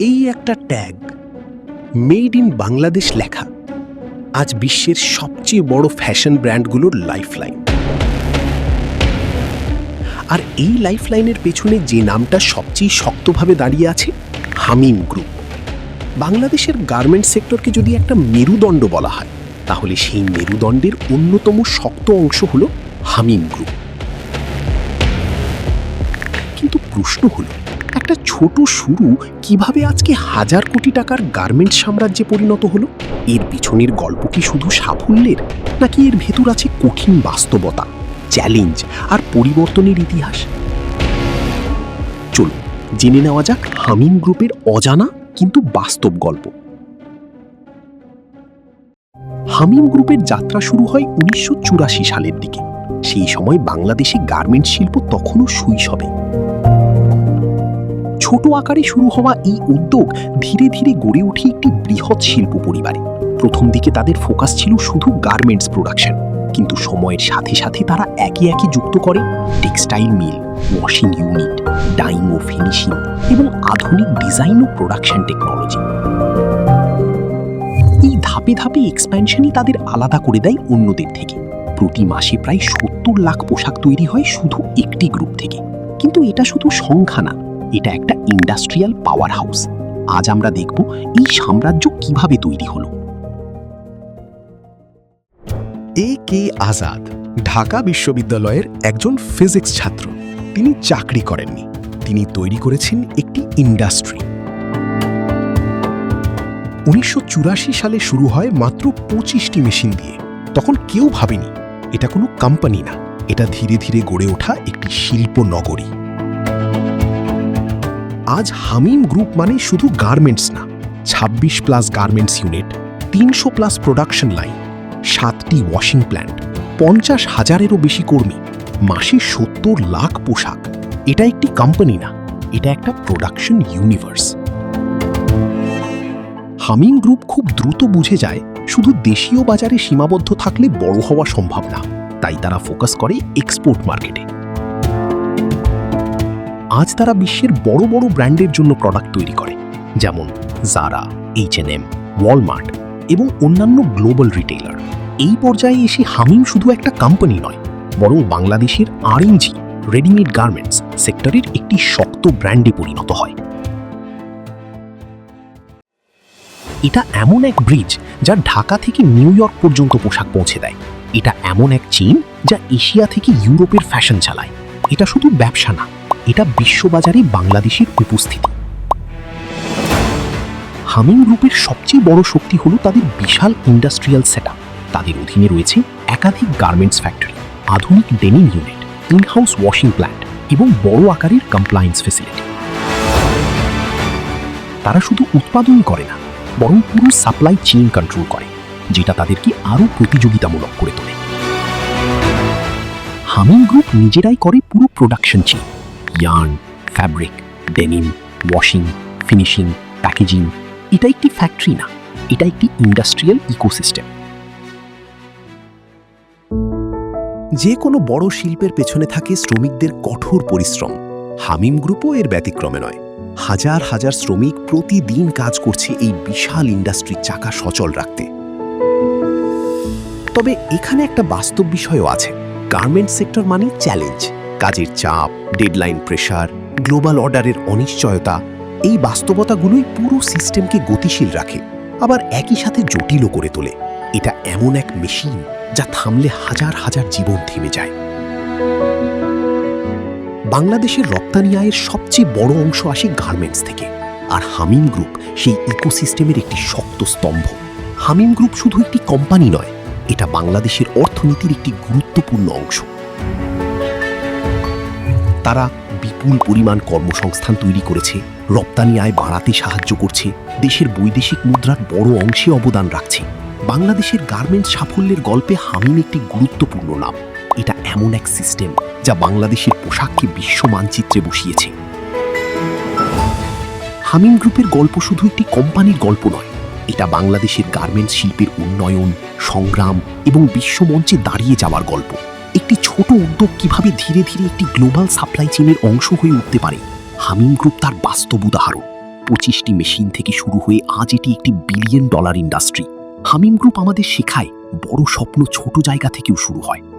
এই একটা tag, made in Bangladesh লেখা, আজ বিশ্বের সবচেয়ে বড় ফ্যাশন ব্র্যান্ডগুলোর লাইফলাইন। আর এই লাইফলাইনের পেছনে যে নামটা সবচেয়ে শক্তভাবে দাঁড়িয়ে আছে, হামিম গ্রুপ। বাংলাদেশের গার্মেন্টস সেক্টরকে যদি একটা মেরুদণ্ড বলা হয়, তাহলে সেই মেরুদণ্ডের অন্যতম শক্ত অংশ হলো হামিম গ্রুপ। কিন্তু প্রশ্ন হলো, একটা ছোট শুরু কিভাবে আজকে হাজার কোটি টাকার গার্মেন্টস সাম্রাজ্যে পরিণত হলো? এর পিছনের গল্প কি শুধু সাফল্যের, নাকি এর ভেতর আছে কঠিন বাস্তবতা, চ্যালেঞ্জ আর পরিবর্তনের ইতিহাস? চলুন জেনে নেওয়া যাক হামিম গ্রুপের অজানা কিন্তু বাস্তব গল্প। হামিম গ্রুপের যাত্রা শুরু হয় 1984 সালের দিকে। সেই সময় বাংলাদেশে গার্মেন্টস শিল্প তখনও শৈশবে। ছোট আকারে শুরু হওয়া এই উদ্যোগ ধীরে ধীরে গড়ে ওঠে একটি বৃহৎ শিল্প পরিবারে। প্রথম দিকে তাদের ফোকাস ছিল শুধু গার্মেন্টস প্রোডাকশন, কিন্তু সময়ের সাথে সাথে তারা একে একে যুক্ত করে textile mill, washing unit, dyeing ও ফিনিশিং এবং আধুনিক ডিজাইন ও প্রোডাকশন টেকনোলজি। এই ধাপে ধাপে এক্সপ্যানশনই তাদের আলাদা করে দেয় অন্যদের থেকে। প্রতি মাসে প্রায় 70 লাখ পোশাক তৈরি হয় শুধু একটি গ্রুপ থেকে। কিন্তু এটা শুধু সংখ্যা না, এটা একটা ইন্ডাস্ট্রিয়াল পাওয়ার হাউস। আজ আমরা দেখব এই সাম্রাজ্য কিভাবে তৈরি হলো। কে আজাদ ঢাকা বিশ্ববিদ্যালয়ের একজন ফিজিক্স ছাত্র। তিনি চাকরি করেননি, তিনি তৈরি করেছেন একটি ইন্ডাস্ট্রি। 1984 সালে শুরু হয় মাত্র 25টি মেশিন দিয়ে। তখন কেউ ভাবেনি এটা কোনো কোম্পানি না, এটা ধীরে ধীরে গড়ে ওঠা একটি শিল্প নগরী। আজ হামিম গ্রুপ মানে শুধু গার্মেন্টস না, 26+ গার্মেন্টস ইউনিট, 300+ প্রোডাকশন লাইন, 7টি ওয়াশিং প্ল্যান্ট, 50,000-এরও বেশি কর্মী, মাসে 70 লাখ পোশাক। এটা একটি কোম্পানি না, এটা একটা প্রোডাকশন ইউনিভার্স। হামিম গ্রুপ খুব দ্রুত বুঝে যায় শুধু দেশীয় বাজারে সীমাবদ্ধ থাকলে বড় হওয়া সম্ভব না, তাই তারা ফোকাস করে এক্সপোর্ট মার্কেটে। আজ তারা বিশ্বের বড় বড় ব্র্যান্ডের জন্য প্রোডাক্ট তৈরি করে, যেমন জারা, H&M, ওয়ালমার্ট এবং অন্যান্য গ্লোবাল রিটেইলার। এই পর্যায়ে এসে হামিম শুধু একটা কোম্পানি নয়, বরং বাংলাদেশের R&G রেডিমেড গার্মেন্টস সেক্টরের একটি শক্ত ব্র্যান্ডে পরিণত হয়। এটা এমন এক ব্রিজ যা ঢাকা থেকে নিউ ইয়র্ক পর্যন্ত পোশাক পৌঁছে দেয়। এটা এমন এক চেইন যা এশিয়া থেকে ইউরোপের ফ্যাশন চালায়। এটা শুধু ব্যবসা না, এটা বিশ্ববাজারে বাংলাদেশের উপস্থিতি। হামিম গ্রুপের সবচেয়ে বড় শক্তি হলো তাদের বিশাল ইন্ডাস্ট্রিয়াল সেটআপ। তাদের অধীনে রয়েছে একাধিক গার্মেন্টস ফ্যাক্টরি, আধুনিক denim unit, in house washing plant এবং বড় আকারের কমপ্লায়েন্স ফ্যাসিলিটি। তারা শুধু উৎপাদনই করে না, বরং পুরো সাপ্লাই চেইন কন্ট্রোল করে, যেটা তাদেরকে আরও প্রতিযোগিতামূলক করে তোলে। হামিম গ্রুপ নিজেরাই করে পুরো production chain, yarn, fabric, denim, washing, finishing, packaging. এটা একটি ফ্যাক্টরি না, এটা একটি ইন্ডাস্ট্রিয়াল ইকোসিস্টেম। যে কোনো বড় শিল্পের পেছনে থাকে শ্রমিকদের কঠোর পরিশ্রম। হামিম গ্রুপও এর ব্যতিক্রমে নয়। হাজার হাজার শ্রমিক প্রতিদিন কাজ করছে এই বিশাল ইন্ডাস্ট্রির চাকা সচল রাখতে। তবে এখানে একটা বাস্তব বিষয়ও আছে। গার্মেন্টস সেক্টর মানে চ্যালেঞ্জ, কাজের চাপ, ডেডলাইন প্রেশার, গ্লোবাল অর্ডারের অনিশ্চয়তা। এই বাস্তবতাগুলোই পুরো সিস্টেমকে গতিশীল রাখে, আবার একই সাথে জটিলও করে তোলে। এটা এমন এক মেশিন যা থামলে হাজার হাজার জীবন থেমে যায়। বাংলাদেশের রপ্তানি আয়ের সবচেয়ে বড় অংশ আসে গার্মেন্টস থেকে, আর হামিম গ্রুপ সেই ইকোসিস্টেমের একটি শক্ত স্তম্ভ। হামিম গ্রুপ শুধু একটি কোম্পানি নয়, এটা বাংলাদেশের অর্থনীতির একটি গুরুত্বপূর্ণ অংশ। তারা বিপুল পরিমাণ কর্মসংস্থান তৈরি করেছে, রপ্তানি আয় বাড়াতে সাহায্য করছে, দেশের বৈদেশিক মুদ্রার বড় অংশে অবদান রাখছে। বাংলাদেশের গার্মেন্টস সাফল্যের গল্পে হামিম একটি গুরুত্বপূর্ণ নাম। এটা এমন এক সিস্টেম যা বাংলাদেশের পোশাককে বিশ্ব মানচিত্রে বসিয়েছে। হামিম গ্রুপের গল্প শুধু একটি কোম্পানির গল্প নয়, এটা বাংলাদেশের গার্মেন্টস শিল্পের উন্নয়ন, সংগ্রাম এবং বিশ্বমঞ্চে দাঁড়িয়ে যাওয়ার গল্প। একটি ছোট উদ্যোগ কিভাবে ধীরে ধীরে একটি গ্লোবাল সাপ্লাই চেইনের অংশ হয়ে উঠতে পারে, হামিম গ্রুপ তার বাস্তব উদাহরণ। 25টি মেশিন থেকে শুরু হয়ে আজ এটি একটি $1 বিলিয়ন ইন্ডাস্ট্রি। হামিম গ্রুপ আমাদের শেখায় বড় স্বপ্ন ছোট জায়গা থেকেও শুরু হয়।